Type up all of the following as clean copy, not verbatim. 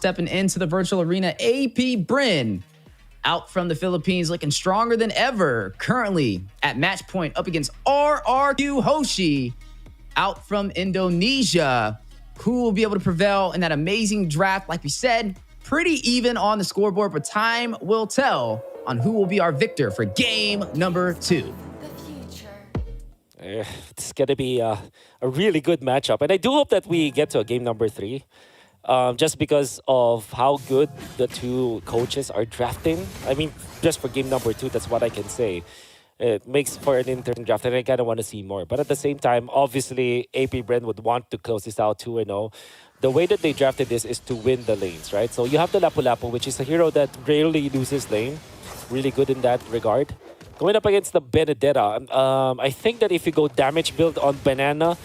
Stepping into the virtual arena, AP Bren out from the Philippines looking stronger than ever. Currently at match point up against RRQ Hoshi out from Indonesia. Who will be able to prevail in that amazing draft? Like we said, pretty even on the scoreboard, but time will tell on who will be our victor for game number 2. It's going to be a really good matchup. And I do hope that we get to a game number 3. Just because of how good the two coaches are drafting. I mean, just for game number 2, that's what I can say. It makes for an interesting draft, and I kind of want to see more. But at the same time, obviously, AP Bren would want to close this out 2-0. The way that they drafted this is to win the lanes, right? So you have the Lapu-Lapu, which is a hero that rarely loses lane. Really good in that regard. Going up against the Benedetta, I think that if you go damage build on Banana,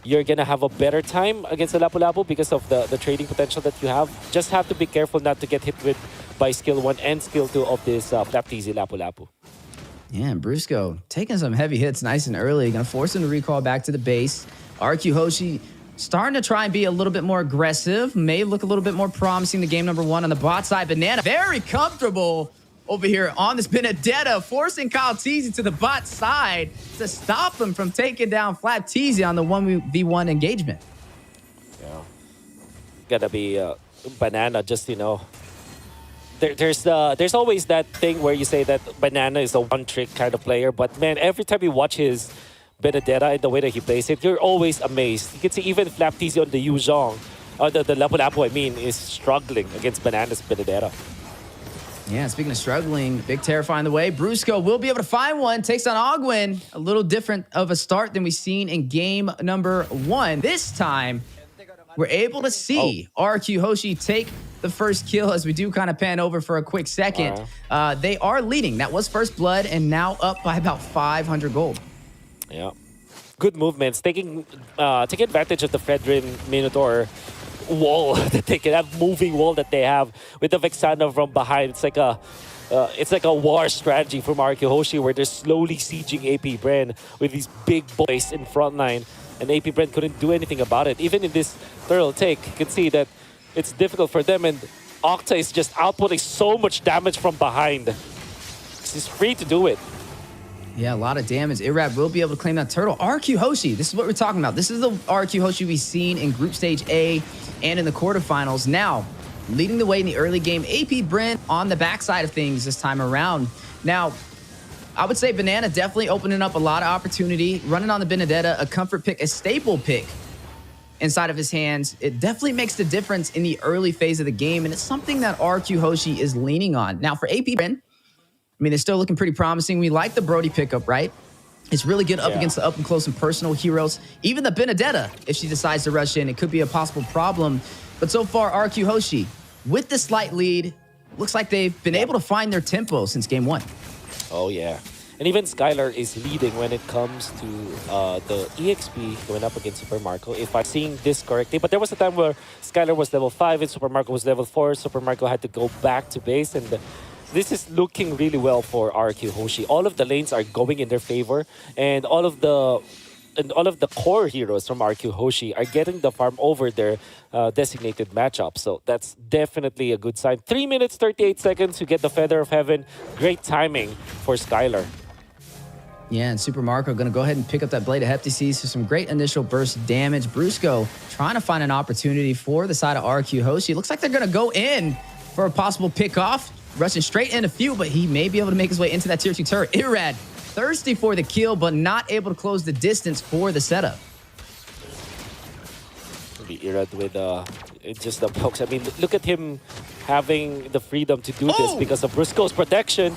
you're going to have a better time against the Lapu-Lapu because of the trading potential that you have. Just have to be careful not to get hit with by skill 1 and skill 2 of this Flapteasy Lapu-Lapu. Yeah, and Brusco taking some heavy hits nice and early. Going to force him to recall back to the base. RQ Hoshi starting to try and be a little bit more aggressive. May look a little bit more promising the game number 1 on the bot side. Banana very comfortable over here on this Benedetta, forcing Kyle Teasy to the bot side to stop him from taking down Flapteasy on the 1v1 engagement. Yeah. Gotta be Banana, just, you know. There's always that thing where you say that Banana is a one-trick kind of player, but man, every time you watch his Benedetta and the way that he plays it, you're always amazed. You can see even Flapteasy on the Yuzhong, the Lapu-Lapu, I mean, is struggling against Banana's Benedetta. Yeah, speaking of struggling, big terrifying the way. Brusco will be able to find one. Takes on Ogwin. A little different of a start than we've seen in game number 1. This time, we're able to see RQ Hoshi take the first kill as we do kind of pan over for a quick second. They are leading. That was first blood and now up by about 500 gold. Yeah. Good movements. Taking advantage of the Fredrin Minotaur wall that they can have, moving wall that they have with the Vexana from behind. It's like a war strategy from RQ Hoshi where they're slowly sieging AP Bren with these big boys in front line, and AP Bren couldn't do anything about it. Even in this turtle take, you can see that it's difficult for them, and Octa is just outputting so much damage from behind. He's free to do it. Yeah, a lot of damage. Irad will be able to claim that turtle. RQ Hoshi, this is what we're talking about. This is the RQ Hoshi we've seen in Group Stage A and in the quarterfinals. Now, leading the way in the early game, AP Bren on the backside of things this time around. Now, I would say Banana definitely opening up a lot of opportunity. Running on the Benedetta, a comfort pick, a staple pick inside of his hands. It definitely makes the difference in the early phase of the game, and it's something that RQ Hoshi is leaning on. Now, for AP Bren, I mean, they're still looking pretty promising. We like the Brody pickup, right? It's really good up against the up and close and personal heroes. Even the Benedetta, if she decides to rush in, it could be a possible problem. But so far, RQ Hoshi, with the slight lead, looks like they've been able to find their tempo since game 1. Oh, yeah. And even Skylar is leading when it comes to the EXP going up against Super Marco, if I'm seeing this correctly. But there was a time where Skylar was level 5 and Super Marco was level 4. Super Marco had to go back to base, and this is looking really well for RQ Hoshi. All of the lanes are going in their favor, and all of the core heroes from RQ Hoshi are getting the farm over their designated matchup. So that's definitely a good sign. 3 minutes, 38 seconds to get the Feather of Heaven. Great timing for Skylar. Yeah, and Super Marco going to go ahead and pick up that Blade of Heptaseas for some great initial burst damage. Brusco trying to find an opportunity for the side of RQ Hoshi. Looks like they're going to go in for a possible pick-off. Rushing straight in a few, but he may be able to make his way into that tier 2 turret. Irad, thirsty for the kill, but not able to close the distance for the setup. Maybe Irad with just the pokes. I mean, look at him having the freedom to do this because of Brusco's protection.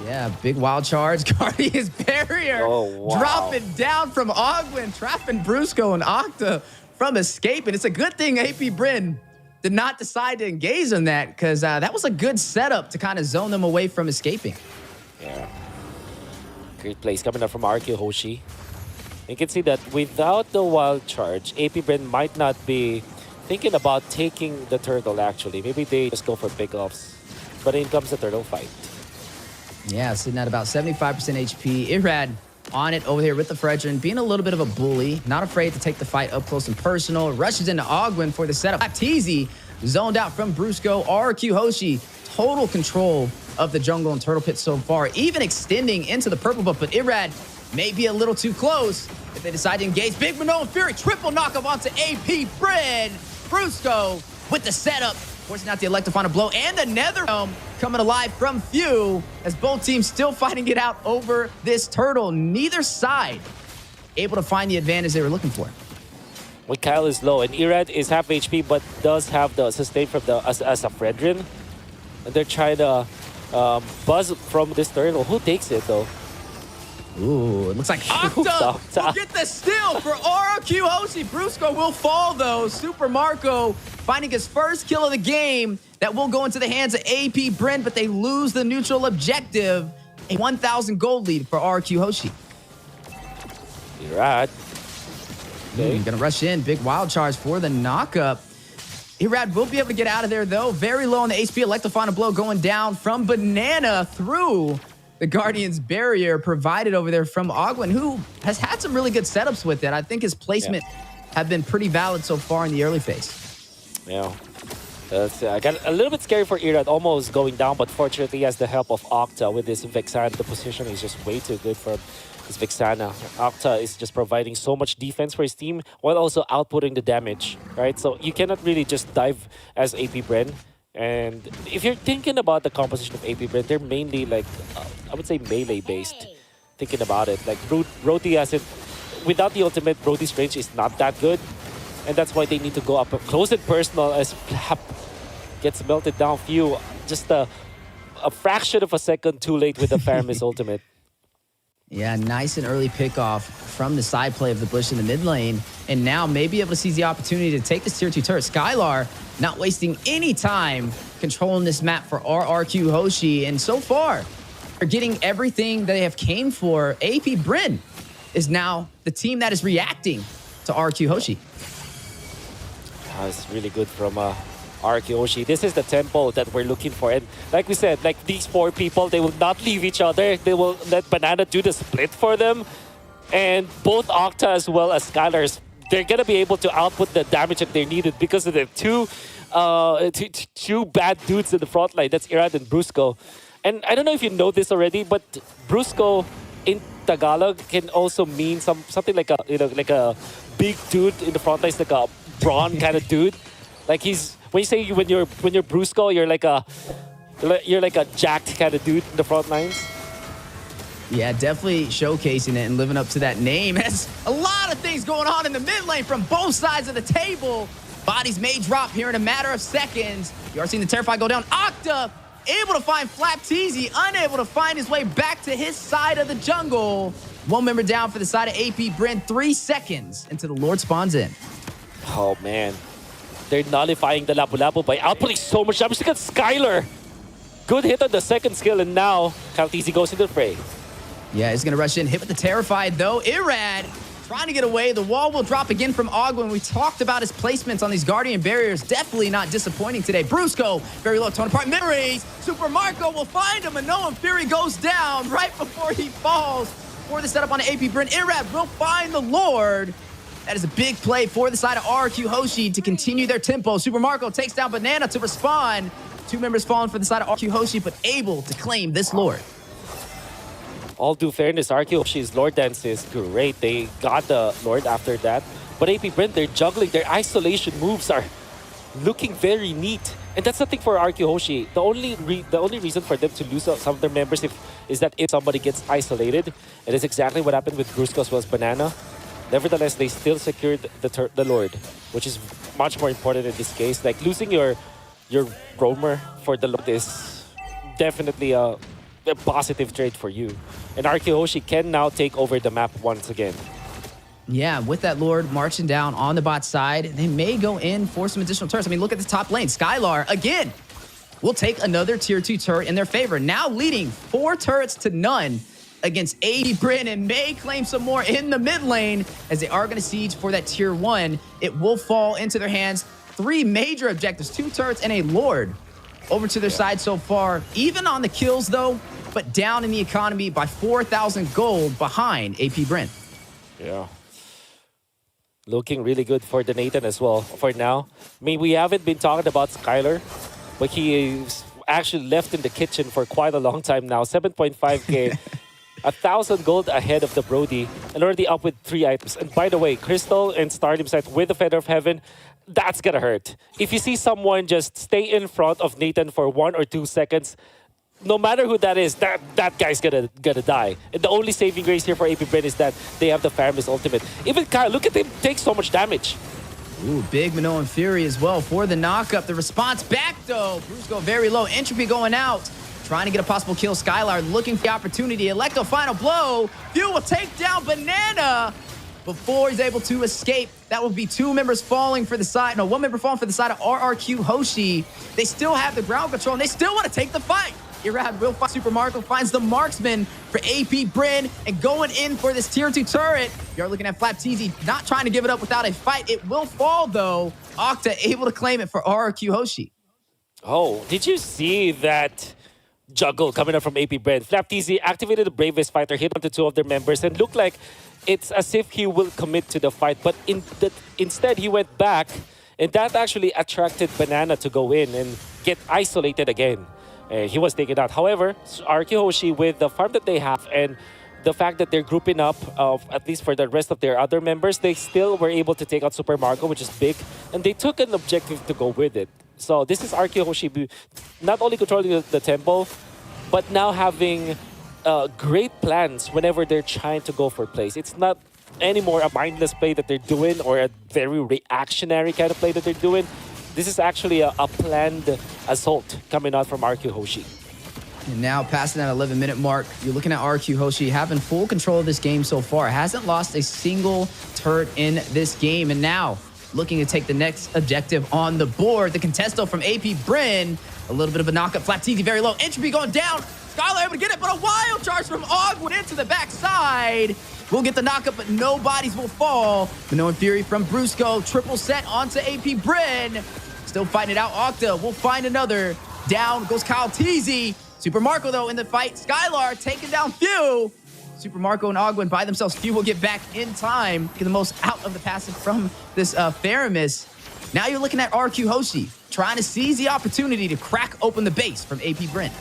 Yeah, big wild charge, guarding his barrier. Oh, wow. Dropping down from Ogwin, trapping Brusco and Octa from escaping. It's a good thing AP Bren did not decide to engage on that, because that was a good setup to kind of zone them away from escaping. Yeah. Great plays coming up from RQ Hoshi. You can see that without the wild charge, AP Bren might not be thinking about taking the turtle, actually. Maybe they just go for pickoffs. But in comes the turtle fight. Yeah, sitting at about 75% HP. Irad on it over here with the Fredrin, being a little bit of a bully, not afraid to take the fight up close and personal. Rushes into Ogwin for the setup. Teasy zoned out from Brusco. RQ Hoshi, total control of the jungle and turtle pit so far, even extending into the purple buff, but Irad may be a little too close if they decide to engage. Big Manoa Fury, triple knockup onto AP Bren. Brusco with the setup, forcing out the Electrifying blow, and the Nether Realm coming alive from Few, as both teams still fighting it out over this turtle. Neither side able to find the advantage they were looking for. When Kyle is low, and Irad is half HP, but does have the sustain from the as a Fredrin. And they're trying to buzz from this turtle. Who takes it, though? Ooh, it looks like Octa will get the steal for RQ Hoshi. Brusco will fall, though. Super Marco finding his first kill of the game. That will go into the hands of AP Bren, but they lose the neutral objective. A 1,000 gold lead for RQ Hoshi. Irad. Okay. Gonna rush in. Big wild charge for the knockup. Irad will be able to get out of there, though. Very low on the HP. Electrifying blow going down from Banana through the Guardian's barrier provided over there from Ogwin, who has had some really good setups with it. I think his placement have been pretty valid so far in the early phase. Yeah. I got a little bit scary for Irad, almost going down, but fortunately he has the help of Octa with this Vexana. The position is just way too good for this Vexana. Octa is just providing so much defense for his team while also outputting the damage, right? So you cannot really just dive as AP Bren. And if you're thinking about the composition of AP Bren, they're mainly like, I would say melee based. Thinking about it, like Roti has it, without the ultimate, Roti's range is not that good. And that's why they need to go up close and personal as Flap gets melted down. Few, just a fraction of a second too late with the Faramis ultimate. Yeah, nice and early pickoff from the side play of the Bush in the mid lane. And now may be able to seize the opportunity to take this tier 2 turret. Skylar not wasting any time controlling this map for RRQ Hoshi. And so far, they're getting everything that they have came for. AP Bren is now the team that is reacting to RQ Hoshi. It's really good from RQ Hoshi. This is the tempo that we're looking for. And like we said, like these 4 people, they will not leave each other. They will let Banana do the split for them. And both Octa as well as Skylar, they're going to be able to output the damage that they needed because of the two bad dudes in the front line. That's Irad and Brusco. And I don't know if you know this already, but Brusco in Tagalog can also mean something like a, you know, like a big dude in the front line, like a brawn kind of dude. Like when you say when you're Brusco, you're like a jacked kind of dude in the front lines. Yeah, definitely showcasing it and living up to that name. There's a lot of things going on in the mid lane from both sides of the table. Bodies may drop here in a matter of seconds. You are seeing the Terrify go down. Octa able to find Flapteezy, unable to find his way back to his side of the jungle. One member down for the side of AP Bren. 3 seconds until the Lord spawns in. Oh, man. They're nullifying the Lapu-Lapu by outputting so much damage. Look at Skylar. Good hit on the second skill, and now Flapteezy goes into the fray. Yeah, he's going to rush in. Hit with the Terrified, though. Irad trying to get away. The wall will drop again from Ogwin. We talked about his placements on these Guardian barriers. Definitely not disappointing today. Brusco, very low tone apart. Memories. Super Marco will find him. And Manoa Fury goes down right before he falls. For the setup on the AP Bren. Irad will find the Lord. That is a big play for the side of RQ Hoshi to continue their tempo. Super Marco takes down Banana to respond. 2 members falling for the side of RQ Hoshi, but able to claim this Lord. All due fairness, RQ Hoshi's Lord Dance is great. They got the Lord after that. But AP Bren, they're juggling. Their isolation moves are looking very neat. And that's the thing for RQ Hoshi. The only reason for them to lose some of their members is that if somebody gets isolated. It is exactly what happened with Brusco as well as Banana. Nevertheless, they still secured the Lord, which is much more important in this case. Like losing your roamer for the Lord is definitely a positive trait for you. And RQ Hoshi can now take over the map once again. Yeah, with that Lord marching down on the bot side, they may go in for some additional turrets. I mean, look at the top lane. Skylar, again, will take another tier 2 turret in their favor. Now leading 4 turrets to none against AP Bren, and may claim some more in the mid lane as they are going to siege for that tier 1. It will fall into their hands. 3 major objectives, 2 turrets and a Lord over to their side so far. Even on the kills, though, but down in the economy by 4,000 gold behind AP Bren. Yeah. Looking really good for the Nathan as well for now. I mean, we haven't been talking about Skylar, but he is actually left in the kitchen for quite a long time now. 7.5K, 1,000 gold ahead of the Brody, and already up with 3 items. And by the way, Crystal and Stardom set with the Feather of Heaven, that's gonna hurt. If you see someone just stay in front of Nathan for 1 or 2 seconds, no matter who that is, that guy's gonna die. And the only saving grace here for AP Bren is that they have the Faramis ultimate. Even Kyle, look at him take so much damage. Ooh, big Minoan Fury as well for the knockup. The response back though. Bruce go very low. Entropy going out. Trying to get a possible kill. Skylar looking for the opportunity. Electo final blow. Few will take down Banana before he's able to escape. That will be 2 members falling for the side. No, 1 member falling for the side of RRQ Hoshi. They still have the ground control and they still want to take the fight. Irad will find Super Marco, finds the marksman for AP Bren, and going in for this tier 2 turret. You are looking at Flap TZ, not trying to give it up without a fight. It will fall though. Octa able to claim it for RRQ Hoshi. Oh, did you see that juggle coming up from AP Bren? Flap TZ activated the Bravest Fighter, hit onto 2 of their members, and looked like it's as if he will commit to the fight. But instead, he went back, and that actually attracted Banana to go in and get isolated again. He was taken out. However, RQ Hoshi, with the farm that they have and the fact that they're grouping up, at least for the rest of their other members, they still were able to take out Super Marco, which is big, and they took an objective to go with it. So this is RQ Hoshi not only controlling the tempo, but now having great plans whenever they're trying to go for plays. It's not anymore a mindless play that they're doing or a very reactionary kind of play that they're doing. This is actually a planned assault coming out from RQ Hoshi. And now passing that 11-minute mark, you're looking at RQ Hoshi having full control of this game so far. Hasn't lost a single turret in this game. And now looking to take the next objective on the board. The contesto from AP Bren. A little bit of a knockup. Flat TZ very low. Entropy going down. Skylar able to get it, but a wild charge from Ogwood into the backside. We'll get the knockup, but no bodies will fall. Minoan Fury from Brusco. Triple set onto AP Bren. Still fighting it out. Octa will find another. Down goes Kyle TZ. Super Marco, though, in the fight. Skylar taking down Few. Super Marco and Ogwin by themselves. Few will get back in time. Get the most out of the passive from this Faramis. Now you're looking at RQ Hoshi, trying to seize the opportunity to crack open the base from AP Bren.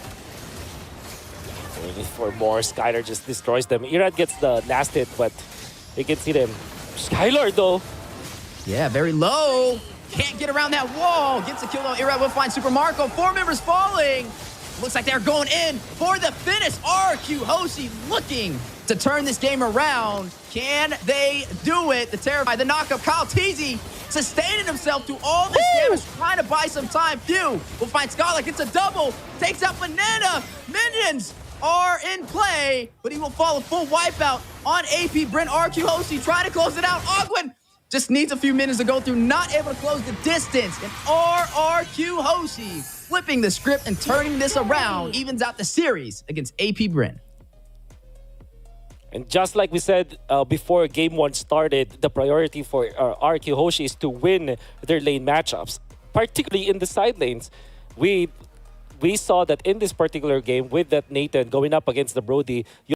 Waiting for more. Skylar just destroys them. Irad gets the last hit, but you can see them. Skylar, though. Yeah, very low. Can't get around that wall. Gets a kill, though. Irad will find Super Marco. 4 members falling. Looks like they're going in for the finish. RQ Hoshi looking to turn this game around. Can they do it? The terrified, the knockup. Kyle TZ sustaining himself through all this damage, trying to buy some time. Few will find Skylar. Gets a double. Takes out Banana. Minions are in play, but he will fall a full wipeout on AP Bren. RQ Hoshi trying to close it out. Ogwin just needs a few minutes to go through, not able to close the distance. And RRQ Hoshi flipping the script and turning this around, evens out the series against AP Bren. And just like we said before Game 1 started, the priority for RQ Hoshi is to win their lane matchups, particularly in the side lanes. We saw that in this particular game with that Nathan going up against the Brody,